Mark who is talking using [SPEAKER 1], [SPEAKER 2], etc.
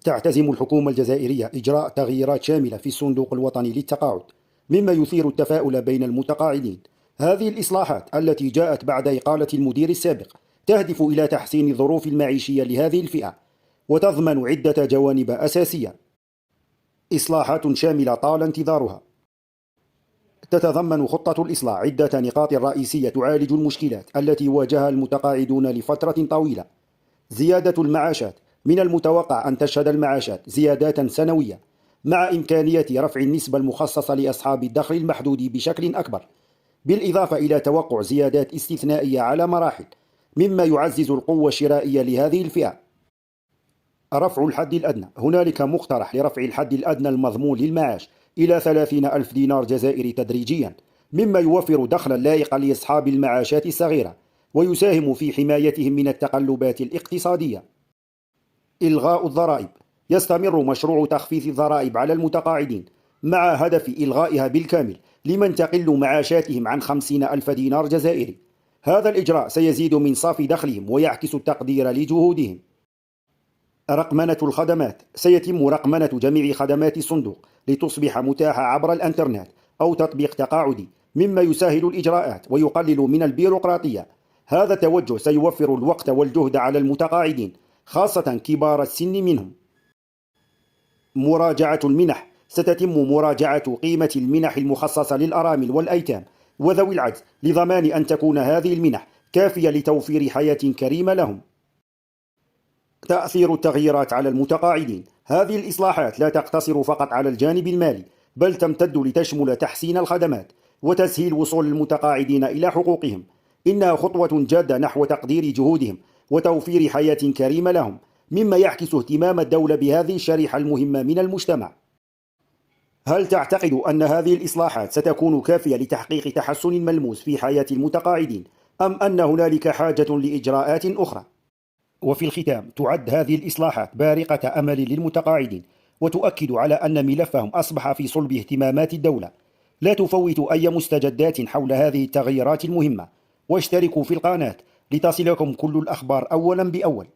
[SPEAKER 1] تعتزم الحكومة الجزائرية إجراء تغييرات شاملة في الصندوق الوطني للتقاعد، مما يثير التفاؤل بين المتقاعدين. هذه الإصلاحات التي جاءت بعد إقالة المدير السابق تهدف إلى تحسين الظروف المعيشية لهذه الفئة، وتضمن عدة جوانب أساسية. إصلاحات شاملة طال انتظارها. تتضمن خطة الإصلاح عدة نقاط رئيسية تعالج المشكلات التي واجهها المتقاعدون لفترة طويلة. زيادة المعاشات: من المتوقع أن تشهد المعاشات زيادات سنوية، مع إمكانية رفع النسبة المخصصة لأصحاب الدخل المحدود بشكل أكبر، بالإضافة إلى توقع زيادات استثنائية على مراحل، مما يعزز القوة الشرائية لهذه الفئة. رفع الحد الأدنى: هنالك مقترح لرفع الحد الأدنى المضمون للمعاش إلى 30,000 دينار جزائري تدريجيا، مما يوفر دخلا لائقا لأصحاب المعاشات الصغيرة ويساهم في حمايتهم من التقلبات الاقتصادية. إلغاء الضرائب: يستمر مشروع تخفيف الضرائب على المتقاعدين، مع هدف إلغائها بالكامل لمن تقل معاشاتهم عن 50,000 دينار جزائري. هذا الإجراء سيزيد من صافي دخلهم ويعكس التقدير لجهودهم. رقمنة الخدمات: سيتم رقمنة جميع خدمات الصندوق لتصبح متاحة عبر الإنترنت أو تطبيق تقاعدي، مما يسهل الإجراءات ويقلل من البيروقراطية. هذا التوجه سيوفر الوقت والجهد على المتقاعدين، خاصة كبار السن منهم. مراجعة المنح: ستتم مراجعة قيمة المنح المخصصة للأرامل والأيتام وذوي العجز، لضمان أن تكون هذه المنح كافية لتوفير حياة كريمة لهم. تأثير التغييرات على المتقاعدين: هذه الإصلاحات لا تقتصر فقط على الجانب المالي، بل تمتد لتشمل تحسين الخدمات وتسهيل وصول المتقاعدين إلى حقوقهم. إنها خطوة جادة نحو تقدير جهودهم وتوفير حياة كريمة لهم، مما يعكس اهتمام الدولة بهذه الشريحة المهمة من المجتمع. هل تعتقد أن هذه الإصلاحات ستكون كافية لتحقيق تحسن ملموس في حياة المتقاعدين، أم أن هنالك حاجة لإجراءات أخرى؟ وفي الختام، تعد هذه الإصلاحات بارقة أمل للمتقاعدين، وتؤكد على أن ملفهم أصبح في صلب اهتمامات الدولة. لا تفوتوا أي مستجدات حول هذه التغييرات المهمة، واشتركوا في القناة لتصلكم كل الأخبار أولا بأول.